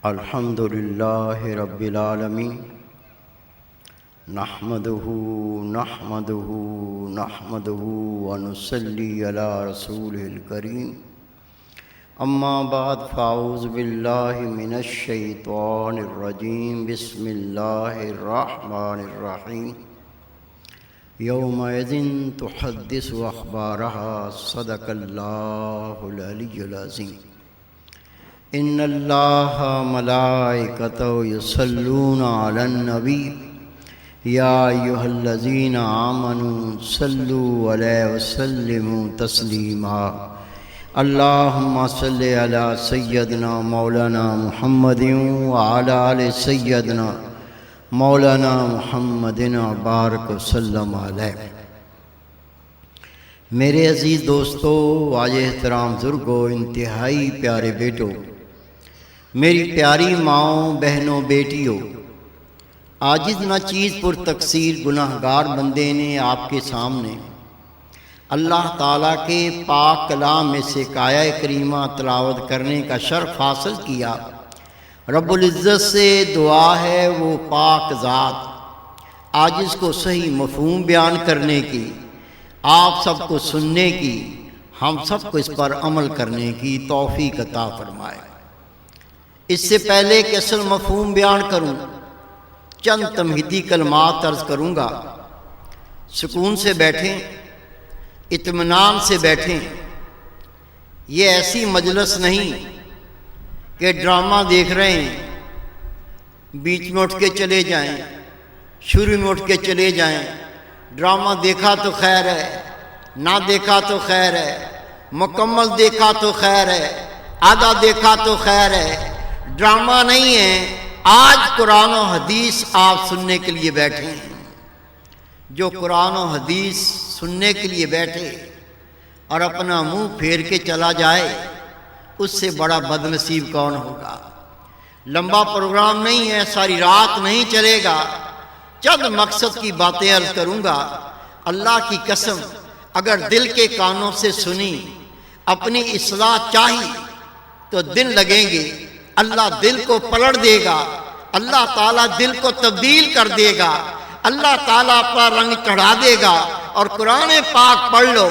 الحمد للہ رب العالمین نحمدہ ونصلی علی رسولہ الکریم اما بعد فاعوذ باللہ من الشیطان الرجیم بسم اللہ الرحمن الرحیم یومئذ تحدث اخبارها صدق اللہ العلی العظیم ان اللہ ملائکتہ یصلون علی النبی یا ایھا الذین آمنوا صلوا علیہ وسلموا تسلیما اللہم صلی علی سیدنا مولانا محمد وعلی آل سیدنا مولانا محمد بارک وسلم علیہ۔ میرے عزیز دوستو، واجب احترام بزرگوں، انتہائی پیارے بیٹوں، میری پیاری ماؤں، بہنوں، بیٹیوں، عاجز نہ چیز پر تقصیر گناہگار بندے نے آپ کے سامنے اللہ تعالیٰ کے پاک کلام میں سے آیہ کریمہ تلاوت کرنے کا شرف حاصل کیا۔ رب العزت سے دعا ہے وہ پاک ذات عاجز کو صحیح مفہوم بیان کرنے کی، آپ سب کو سننے کی، ہم سب کو اس پر عمل کرنے کی توفیق عطا فرمائے۔ اس سے پہلے کہ اصل مفہوم بیان کروں، چند تمہیدی کلمات عرض کروں گا۔ سکون سے بیٹھیں، اطمینان سے بیٹھیں۔ یہ ایسی مجلس نہیں کہ ڈرامہ دیکھ رہے ہیں، بیچ میں اٹھ کے چلے جائیں، شروع میں اٹھ کے چلے جائیں۔ ڈرامہ دیکھا تو خیر ہے، نہ دیکھا تو خیر ہے، مکمل دیکھا تو خیر ہے، آدھا دیکھا تو خیر ہے۔ ڈرامہ نہیں ہے، آج قرآن و حدیث آپ سننے کے لیے بیٹھے ہیں۔ جو قرآن و حدیث سننے کے لیے بیٹھے اور اپنا منہ پھیر کے چلا جائے، اس سے بڑا بد نصیب کون ہوگا؟ لمبا پروگرام نہیں ہے، ساری رات نہیں چلے گا، چند مقصد کی باتیں عرض کروں گا۔ اللہ کی قسم، اگر دل کے کانوں سے سنی، اپنی اصلاح چاہی تو دن لگیں گے، اللہ دل کو پلٹ دے گا، اللہ تعالیٰ دل کو تبدیل کر دے گا، اللہ تعالیٰ اپنا رنگ چڑھا دے گا۔ اور قرآن پاک پڑھ لو،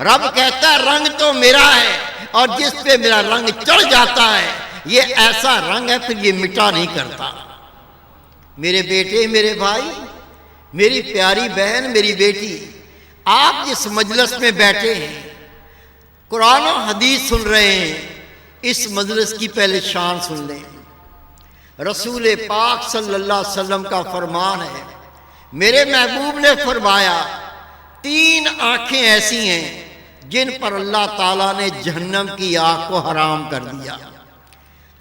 رب کہتا ہے رنگ تو میرا ہے، اور جس پہ میرا رنگ چڑھ جاتا ہے یہ ایسا رنگ ہے پھر یہ مٹا نہیں کرتا۔ میرے بیٹے، میرے بھائی، میری پیاری بہن، میری بیٹی، آپ جس مجلس میں بیٹھے ہیں، قرآن و حدیث سن رہے ہیں، اس مجلس کی پہلے شان سن لیں۔ رسول پاک صلی اللہ علیہ وسلم کا فرمان ہے، میرے محبوب نے فرمایا 3 آنکھیں ایسی ہیں جن پر اللہ تعالیٰ نے جہنم کی آگ کو حرام کر دیا۔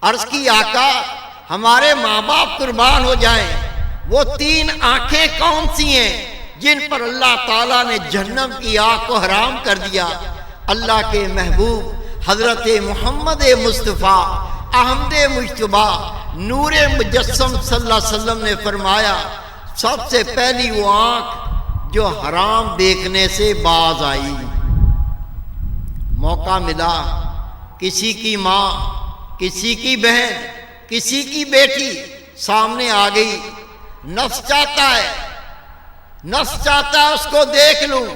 عرض کی آقا، ہمارے ماں باپ قربان ہو جائیں، وہ 3 آنکھیں کون سی ہیں جن پر اللہ تعالیٰ نے جہنم کی آگ کو حرام کر دیا؟ اللہ کے محبوب حضرت محمد مصطفیٰ احمد مجتبیٰ نور مجسم صلی اللہ علیہ وسلم نے فرمایا، سب سے پہلی وہ آنکھ جو حرام دیکھنے سے باز آئی۔ موقع ملا، کسی کی ماں، کسی کی بہن، کسی کی بیٹی سامنے آ گئی، نفس چاہتا ہے اس کو دیکھ لوں،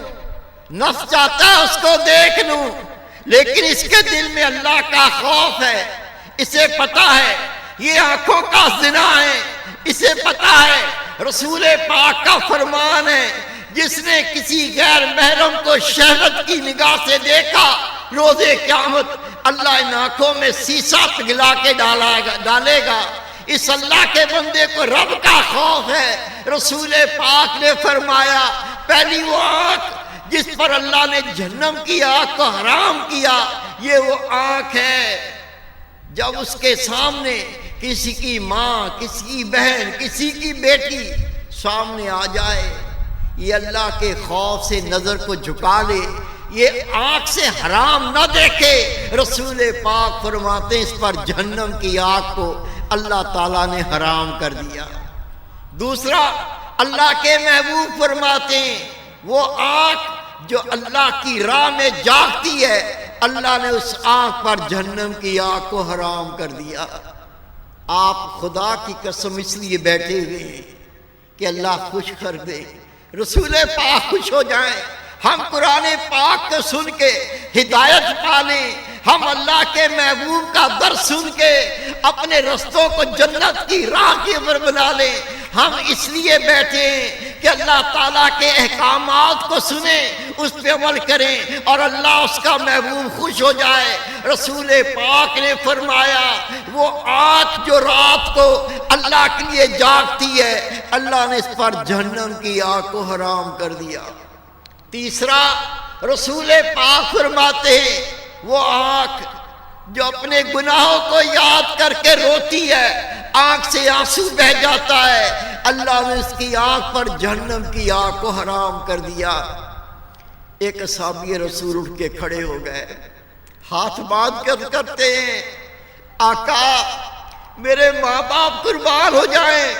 نفس چاہتا ہے اس کو دیکھ لوں، لیکن اس کے دل میں اللہ کا خوف ہے، اسے پتا ہے یہ آنکھوں کا زنا ہے، اسے پتا ہے رسول پاک کا فرمان ہے، جس نے کسی غیر محرم کو شہوت کی نگاہ سے دیکھا، روز قیامت اللہ ان آنکھوں میں سیسا پگھلا کے ڈالے گا۔ اس اللہ کے بندے کو رب کا خوف ہے۔ رسول پاک نے فرمایا پہلی وہ آنکھ جس پر اللہ نے جہنم کی آگ کو حرام کیا، یہ وہ آنکھ ہے جب اس کے سامنے کسی کی ماں، کسی کی بہن، کسی کی بیٹی سامنے آ جائے، یہ اللہ کے خوف سے نظر کو جھکا لے، یہ آنکھ سے حرام نہ دیکھے۔ رسول پاک فرماتے ہیں اس پر جہنم کی آگ کو اللہ تعالیٰ نے حرام کر دیا۔ دوسرا، اللہ کے محبوب فرماتے ہیں وہ آنکھ جو اللہ کی راہ میں جاگتی ہے، اللہ نے اس آنکھ پر جہنم کی آگ کو حرام کر دیا۔ آپ خدا کی قسم اس لیے بیٹھے ہوئے ہیں کہ اللہ خوش کر دے، رسول پاک خوش ہو جائیں، ہم قرآن پاک کو سن کے ہدایت پالیں، ہم اللہ کے محبوب کا در سن کے اپنے رستوں کو جنت کی راہ کی اوپر بنا لیں۔ ہم اس لیے بیٹھے ہیں کہ اللہ تعالیٰ کے احکامات کو سنیں، اس پہ عمل کریں اور اللہ اس کا محبوب خوش ہو جائے۔ رسول پاک نے فرمایا وہ آنکھ جو رات کو اللہ کے لیے جاگتی ہے، اللہ نے اس پر جہنم کی آگ کو حرام کر دیا۔ تیسرا، رسول پاک فرماتے ہیں وہ آنکھ جو اپنے گناہوں کو یاد کر کے روتی ہے، آنکھ سے آنسو بہہ جاتا ہے، اللہ نے اس کی آنکھ پر جہنم کی آگ کو حرام کر دیا۔ ایک صحابی رسول اٹھ کے کھڑے ہو گئے، ہاتھ باندھ کر کرتے ہیں آقا میرے ماں باپ قربان ہو جائیں،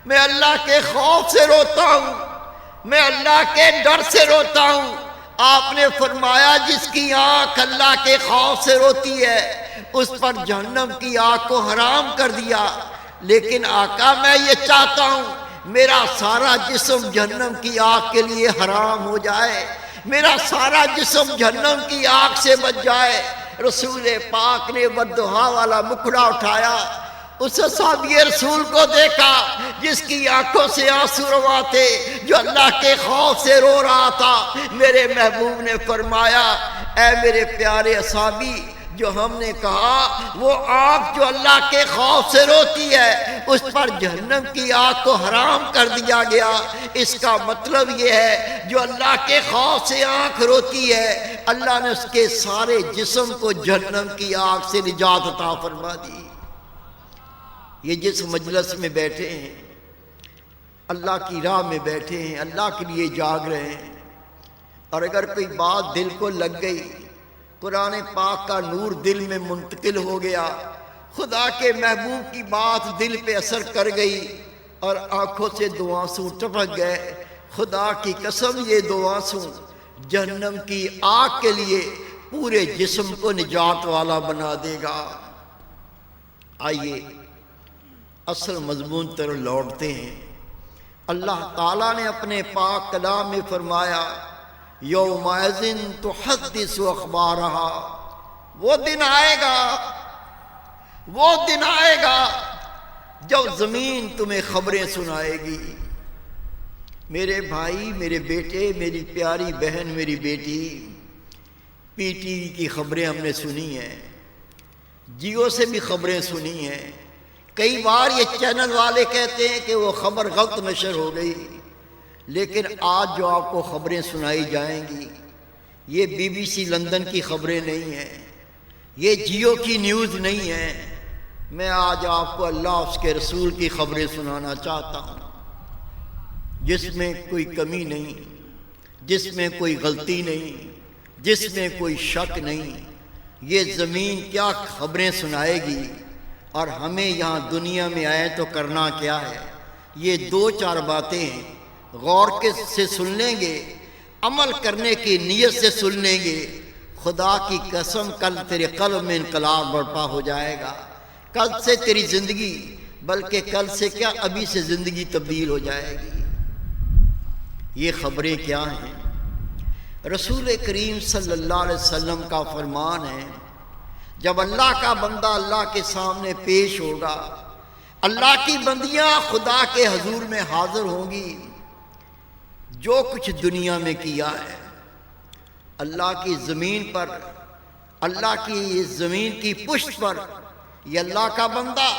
میں اللہ کے خوف سے روتا ہوں، میں اللہ کے ڈر سے روتا ہوں۔ آپ نے فرمایا جس کی آنکھ اللہ کے خوف سے روتی ہے اس پر جہنم کی آگ کو حرام کر دیا، لیکن آقا میں یہ چاہتا ہوں میرا سارا جسم جہنم کی آگ کے لیے حرام ہو جائے، میرا سارا جسم جہنم کی آگ سے بچ جائے۔ رسول پاک نے بددعا والا مکھڑا اٹھایا، اس صحابی رسول کو دیکھا جس کی آنکھوں سے آنسو روا تھے، جو اللہ کے خوف سے رو رہا تھا۔ میرے محبوب نے فرمایا اے میرے پیارے صحابی، جو ہم نے کہا وہ آنکھ جو اللہ کے خوف سے روتی ہے اس پر جہنم کی آگ کو حرام کر دیا گیا، اس کا مطلب یہ ہے جو اللہ کے خوف سے آنکھ روتی ہے اللہ نے اس کے سارے جسم کو جہنم کی آگ سے نجات عطا فرما دی۔ یہ جس مجلس میں بیٹھے ہیں، اللہ کی راہ میں بیٹھے ہیں، اللہ کے لیے جاگ رہے ہیں، اور اگر کوئی بات دل کو لگ گئی، قرآن پاک کا نور دل میں منتقل ہو گیا، خدا کے محبوب کی بات دل پہ اثر کر گئی اور آنکھوں سے دو آنسو ٹپک گئے، خدا کی قسم یہ دو آنسو جہنم کی آگ کے لیے پورے جسم کو نجات والا بنا دے گا۔ آئیے اصل مضمون پر لوٹتے ہیں۔ اللہ تعالیٰ نے اپنے پاک کلام میں فرمایا یومئذ تحدث اخبارہا، وہ دن آئے گا، وہ دن آئے گا جب زمین تمہیں خبریں سنائے گی۔ میرے بھائی، میرے بیٹے، میری پیاری بہن، میری بیٹی، پی ٹی وی کی خبریں ہم نے سنی ہیں، جیو سے بھی خبریں سنی ہیں۔ کئی بار یہ چینل والے کہتے ہیں کہ وہ خبر غلط نشر ہو گئی، لیکن آج جو آپ کو خبریں سنائی جائیں گی یہ بی بی سی لندن کی خبریں نہیں ہیں، یہ جیو کی نیوز نہیں ہیں، میں آج آپ کو اللہ اس کے رسول کی خبریں سنانا چاہتا ہوں، جس میں کوئی کمی نہیں، جس میں کوئی غلطی نہیں، جس میں کوئی شک نہیں۔ یہ زمین کیا خبریں سنائے گی، اور ہمیں یہاں دنیا میں آئے تو کرنا کیا ہے؟ یہ دو چار باتیں ہیں، غور سے سن لیں گے، عمل کرنے کی نیت سے سن لیں گے، خدا کی قسم کل تیرے قلب میں انقلاب برپا ہو جائے گا۔ کل سے تیری زندگی، بلکہ کل سے کیا ابھی سے زندگی تبدیل ہو جائے گی۔ یہ خبریں کیا ہیں؟ رسول کریم صلی اللہ علیہ وسلم کا فرمان ہے جب اللہ کا بندہ اللہ کے سامنے پیش ہوگا، اللہ کی بندیاں خدا کے حضور میں حاضر ہوں گی، جو کچھ دنیا میں کیا ہے اللہ کی زمین پر، اللہ کی زمین کی پشت پر، یہ اللہ کا بندہ،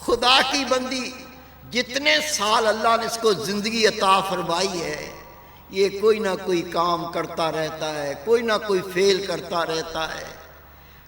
خدا کی بندی، جتنے سال اللہ نے اس کو زندگی عطا فرمائی ہے، یہ کوئی نہ کوئی کام کرتا رہتا ہے، کوئی نہ کوئی فعل کرتا رہتا ہے۔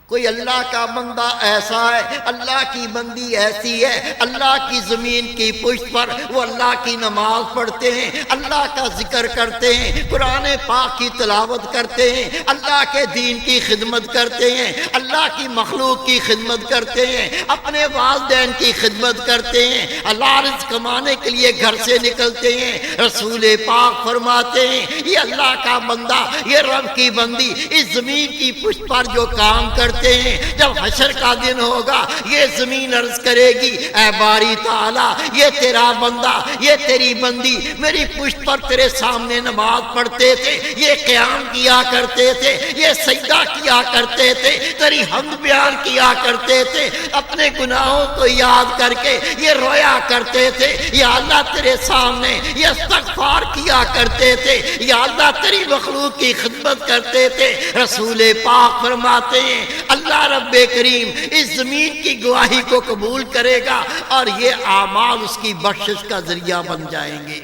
کوئی اللہ کا بندہ ایسا ہے، اللہ کی بندی ایسی ہے، اللہ کی زمین کی پشت پر وہ اللہ کی نماز پڑھتے ہیں، اللہ کا ذکر کرتے ہیں، قرآن پاک کی تلاوت کرتے ہیں، اللہ کے دین کی خدمت کرتے ہیں، اللہ کی مخلوق کی خدمت کرتے ہیں، اپنے والدین کی خدمت کرتے ہیں، اللہ رزق کمانے کے لیے گھر سے نکلتے ہیں۔ رسول پاک فرماتے ہیں یہ اللہ کا بندہ، یہ رب کی بندی اس زمین کی پشت پر جو کام کرتے کرتے ہیں جب حشر کا دن ہوگا یہ زمین عرض کرے گی اے باری تعالیٰ یہ تیرا بندہ یہ تیری بندی میری پشت پر تیرے سامنے نماز پڑھتے تھے، یہ قیام کیا کرتے تھے، یہ سجدہ کیا کرتے تھے، تیری حمد بیان کیا کرتے تھے، اپنے گناہوں کو یاد کر کے یہ رویا کرتے تھے، یا اللہ تیرے سامنے یہ استغفار کیا کرتے تھے، یا اللہ تیری مخلوق کی خدمت کرتے تھے۔ رسول پاک فرماتے ہیں اللہ رب کریم اس زمین کی گواہی کو قبول کرے گا اور یہ اعمال اس کی بخشش کا ذریعہ بن جائیں گے۔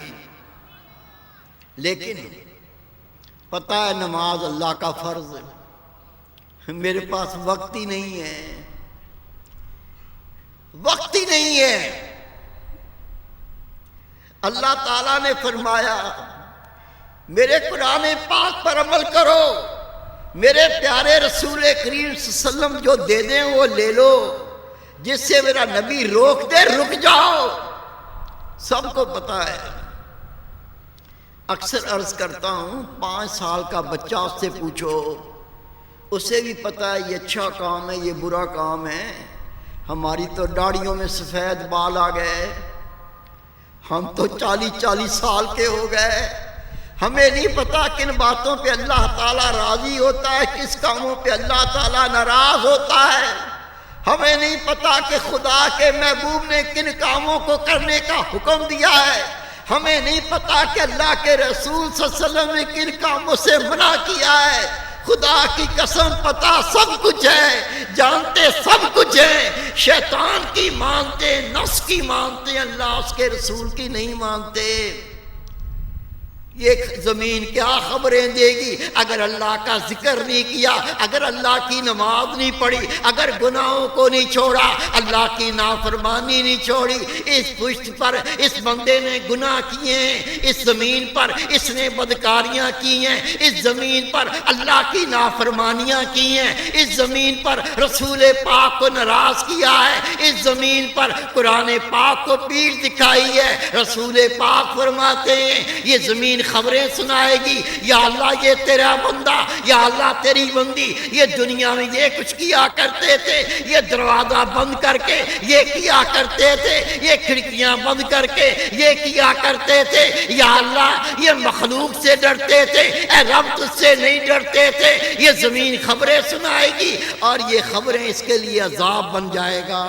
لیکن پتہ ہے نماز اللہ کا فرض ہے، میرے پاس وقت ہی نہیں ہے، وقت ہی نہیں ہے۔ اللہ تعالیٰ نے فرمایا میرے قرآن پاک پر عمل کرو، میرے پیارے رسول کریم صلی اللہ علیہ وسلم جو دے دیں وہ لے لو، جس سے میرا نبی روک دے رک جاؤ۔ سب کو پتا ہے، اکثر عرض کرتا ہوں 5 سال کا بچہ اس سے پوچھو، اسے بھی پتا ہے یہ اچھا کام ہے یہ برا کام ہے۔ ہماری تو داڑھیوں میں سفید بال آ گئے، ہم تو 40 سال کے ہو گئے، ہمیں نہیں پتا کن باتوں پہ اللہ تعالیٰ راضی ہوتا ہے، کس کاموں پہ اللہ تعالیٰ ناراض ہوتا ہے۔ ہمیں نہیں پتا کہ خدا کے محبوب نے کن کاموں کو کرنے کا حکم دیا ہے، ہمیں نہیں پتا کہ اللہ کے رسول صلی اللہ علیہ وسلم نے کن کاموں سے منع کیا ہے۔ خدا کی قسم پتا سب کچھ ہے، جانتے سب کچھ ہے، شیطان کی مانتے، نفس کی مانتے، اللہ اس کے رسول کی نہیں مانتے۔ یہ زمین کیا خبریں دے گی اگر اللہ کا ذکر نہیں کیا، اگر اللہ کی نماز نہیں پڑھی، اگر گناہوں کو نہیں چھوڑا، اللہ کی نافرمانی نہیں چھوڑی۔ اس پشت پر اس بندے نے گناہ کیے ہیں، اس زمین پر اس نے بدکاریاں کی ہیں، اس زمین پر اللہ کی نافرمانیاں کی ہیں، اس زمین پر رسول پاک کو ناراض کیا ہے، اس زمین پر قرآن پاک کو پیٹھ دکھائی ہے۔ رسول پاک فرماتے ہیں یہ زمین خبریں سنائے گی، یا اللہ یہ تیرا بندہ، یا اللہ تیری بندی یہ دنیا میں یہ کچھ کیا کرتے تھے، یہ دروازہ بند کر کے یہ کیا کرتے تھے، یہ کھڑکیاں بند کر کے یہ کیا کرتے تھے، یا اللہ یہ مخلوق سے ڈرتے تھے، اے رب تجھ سے نہیں ڈرتے تھے۔ یہ زمین خبریں سنائے گی اور یہ خبریں اس کے لیے عذاب بن جائے گا۔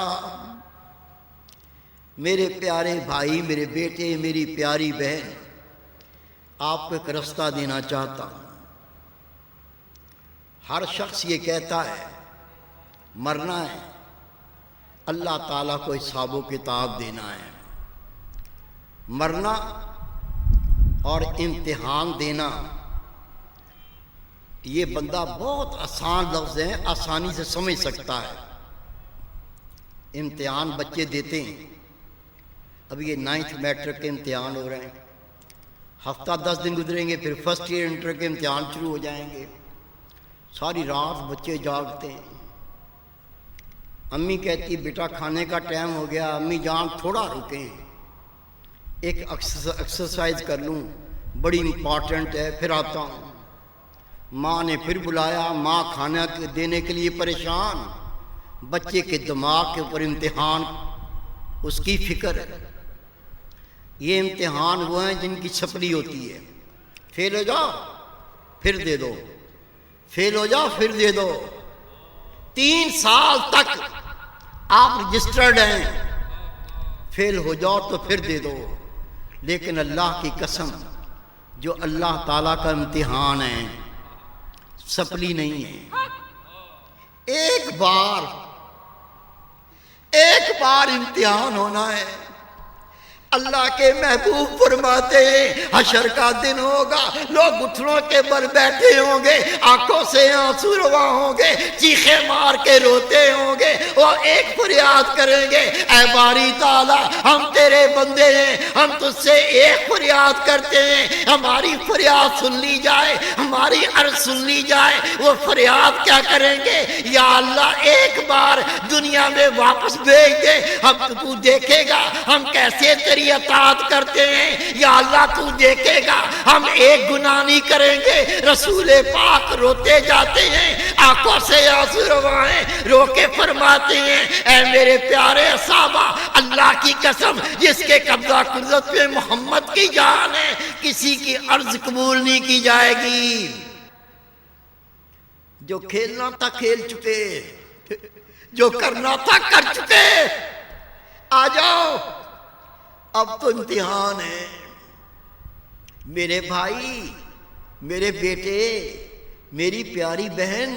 میرے پیارے بھائی، میرے بیٹے، میری پیاری بہن، آپ کو ایک رستہ دینا چاہتا ہوں۔ ہر شخص یہ کہتا ہے مرنا ہے، اللہ تعالیٰ کو حساب و کتاب دینا ہے۔ مرنا اور امتحان دینا یہ بندہ بہت آسان لفظ ہیں، آسانی سے سمجھ سکتا ہے۔ امتحان بچے دیتے ہیں، اب یہ 9th میٹرک کے امتحان ہو رہے ہیں، ہفتہ 10 دن گزریں گے پھر فرسٹ ایئر انٹر کے امتحان شروع ہو جائیں گے، ساری رات بچے جاگتے ہیں۔ امی کہتی بیٹا کھانے کا ٹائم ہو گیا، امی جان تھوڑا رکیں، ایک ایکسرسائز کر لوں، بڑی امپورٹنٹ ہے، پھر آتا ہوں۔ ماں نے پھر بلایا، ماں کھانا دینے کے لیے پریشان، بچے کے دماغ کے اوپر امتحان، اس کی فکر ہے۔ یہ امتحان وہ ہیں جن کی چھپلی ہوتی ہے، فیل ہو جاؤ پھر دے دو، فیل ہو جاؤ پھر دے دو۔ 3 سال تک آپ رجسٹرڈ ہیں، فیل ہو جاؤ تو پھر دے دو۔ لیکن اللہ کی قسم جو اللہ تعالیٰ کا امتحان ہے سپلی نہیں ہے۔ ایک بار امتحان ہونا ہے۔ اللہ کے محبوب فرماتے ہیں حشر کا دن ہوگا، لوگ گھٹنوں کے بل بیٹھے ہوں گے، آنکھوں سے آنسو روا ہوں گے، چیخیں مار کے روتے ہوں گے، وہ ایک فریاد کریں گے اے باری تعالیٰ ہم تیرے بندے ہیں، ہم تجھ سے ایک فریاد کرتے ہیں، ہماری فریاد سن لی جائے، ہماری عرض سن لی جائے۔ وہ فریاد کیا کریں گے؟ یا اللہ ایک بار دنیا میں واپس بھیج دے، ہم تو دیکھے گا ہم کیسے تیری تیری اطاعت کرتے ہیں، یا اللہ تو دیکھے گا ہم ایک گناہ نہیں کریں گے۔ رسول پاک روتے جاتے ہیں، آنکھوں سے آنسو روائیں، رو کے فرماتے ہیں اے میرے پیارے صحابہ، اللہ کی قسم جس کے قبضہ قدرت میں محمد کی جان ہے، کسی کی عرض قبول نہیں کی جائے گی۔ جو کھیلنا تھا کھیل چکے، جو کرنا تھا کر چکے، آ جاؤ اب تو امتحان ہے۔ میرے بھائی، میرے بیٹے، میری پیاری بہن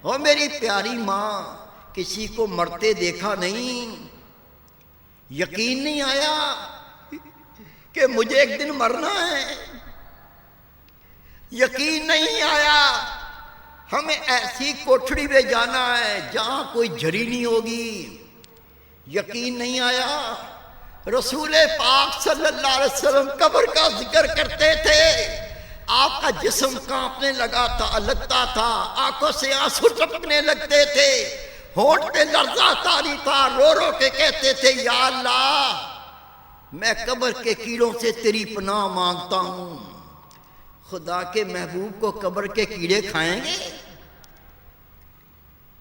اور میری پیاری ماں، کسی کو مرتے دیکھا نہیں، یقین نہیں آیا کہ مجھے ایک دن مرنا ہے، یقین نہیں آیا ہمیں ایسی کوٹھڑی میں جانا ہے جہاں کوئی جھری نہیں ہوگی، یقین نہیں آیا۔ رسول پاک صلی اللہ علیہ وسلم قبر کا ذکر کرتے تھے، آپ کا جسم کانپنے لگتا تھا، آنکھوں سے آنسو ٹپکنے لگتے تھے، ہونٹ پہ لرزہ طاری تھا، رو رو کے کہتے تھے یا اللہ میں قبر کے کیڑوں سے تیری پناہ مانگتا ہوں۔ خدا کے محبوب کو قبر کے کیڑے کھائیں گے؟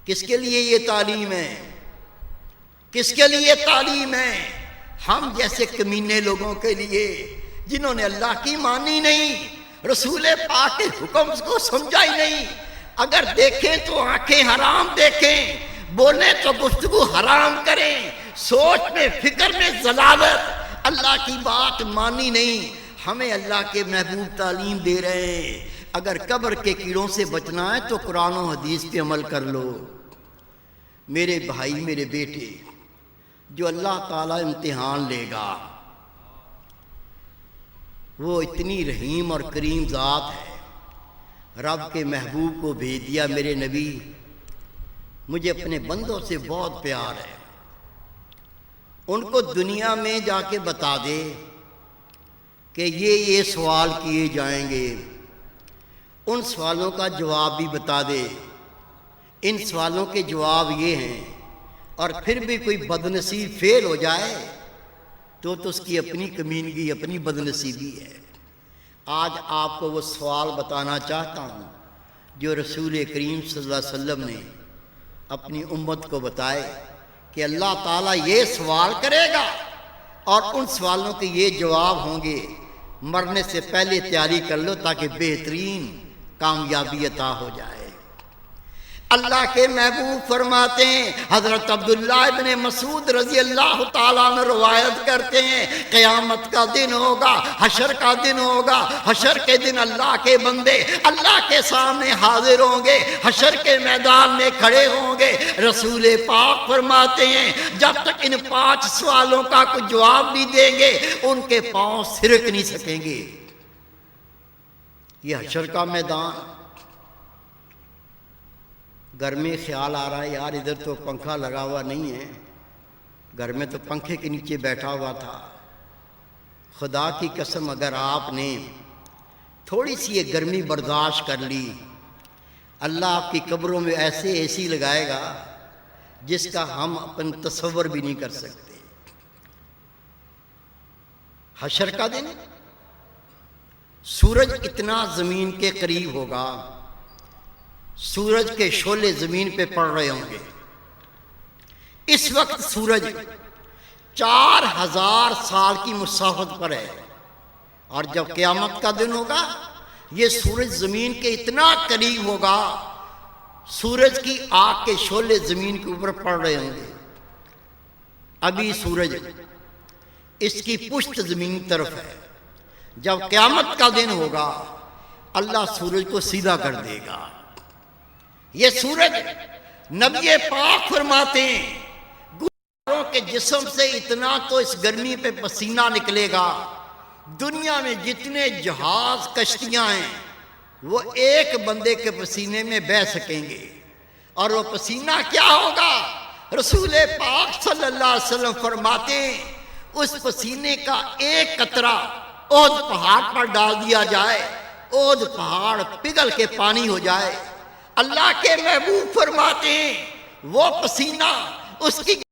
کس کے لیے یہ تعلیم ہے؟ کس کے لیے تعلیم ہے؟ ہم جیسے کمینے لوگوں کے لیے جنہوں نے اللہ کی مانی نہیں، رسول پاک کے حکم کو سمجھا ہی نہیں۔ اگر دیکھیں تو آنکھیں حرام دیکھیں، بولیں تو گفتگو حرام کریں، سوچ میں فکر میں ضلالت، اللہ کی بات مانی نہیں۔ ہمیں اللہ کے محبوب تعلیم دے رہے ہیں، اگر قبر کے کیڑوں سے بچنا ہے تو قرآن و حدیث پہ عمل کر لو۔ میرے بھائی، میرے بیٹے، جو اللہ تعالیٰ امتحان لے گا وہ اتنی رحیم اور کریم ذات ہے۔ رب کے محبوب کو بھیج دیا، میرے نبی، مجھے اپنے بندوں سے بہت پیار ہے، ان کو دنیا میں جا کے بتا دے کہ یہ سوال کیے جائیں گے، ان سوالوں کا جواب بھی بتا دے، ان سوالوں کے جواب یہ ہیں، اور پھر بھی کوئی بدنصیب فیل ہو جائے تو اس کی اپنی کمینگی، اپنی بدنصیبی ہے۔ آج آپ کو وہ سوال بتانا چاہتا ہوں جو رسول کریم صلی اللہ علیہ وسلم نے اپنی امت کو بتائے کہ اللہ تعالیٰ یہ سوال کرے گا اور ان سوالوں کے یہ جواب ہوں گے۔ مرنے سے پہلے تیاری کر لو تاکہ بہترین کامیابی عطا ہو جائے۔ اللہ کے محبوب فرماتے ہیں، حضرت عبداللہ ابن مسعود رضی اللہ تعالیٰ عنہ روایت کرتے ہیں، قیامت کا دن ہوگا، حشر کا دن ہوگا، حشر کے دن اللہ کے بندے اللہ کے سامنے حاضر ہوں گے، حشر کے میدان میں کھڑے ہوں گے۔ رسول پاک فرماتے ہیں جب تک ان 5 سوالوں کا کوئی جواب نہیں دیں گے ان کے پاؤں سرک نہیں سکیں گے۔ یہ حشر کا میدان، گھر میں خیال آ رہا ہے یار ادھر تو پنکھا لگا ہوا نہیں ہے، گھر میں تو پنکھے کے نیچے بیٹھا ہوا تھا۔ خدا کی قسم اگر آپ نے تھوڑی سی یہ گرمی برداشت کر لی، اللہ آپ کی قبروں میں ایسے اے سی لگائے گا جس کا ہم اپن تصور بھی نہیں کر سکتے۔ حشر کا دن، سورج اتنا زمین کے قریب ہوگا، سورج کے شعلے زمین پہ پڑ رہے ہوں گے۔ اس وقت سورج 4000 سال کی مسافت پر ہے، اور جب قیامت کا دن ہوگا یہ سورج زمین کے اتنا قریب ہوگا، سورج کی آگ کے شعلے زمین کے اوپر پڑ رہے ہوں گے۔ ابھی سورج اس کی پشت زمین کی طرف ہے، جب قیامت کا دن ہوگا اللہ سورج کو سیدھا کر دے گا۔ یہ سورج نبی پاک فرماتے ہیں گناہگاروں کے جسم سے اتنا تو اس گرمی پہ پسینہ نکلے گا، دنیا میں جتنے جہاز کشتیاں ہیں وہ ایک بندے کے پسینے میں بہہ سکیں گے۔ اور وہ پسینہ کیا ہوگا؟ رسول پاک صلی اللہ علیہ وسلم فرماتے ہیں اس پسینے کا ایک قطرہ احد پہاڑ پر ڈال دیا جائے، احد پہاڑ پگھل کے پانی ہو جائے۔ اللہ کے محبوب فرماتے ہیں وہ پسینہ اس کی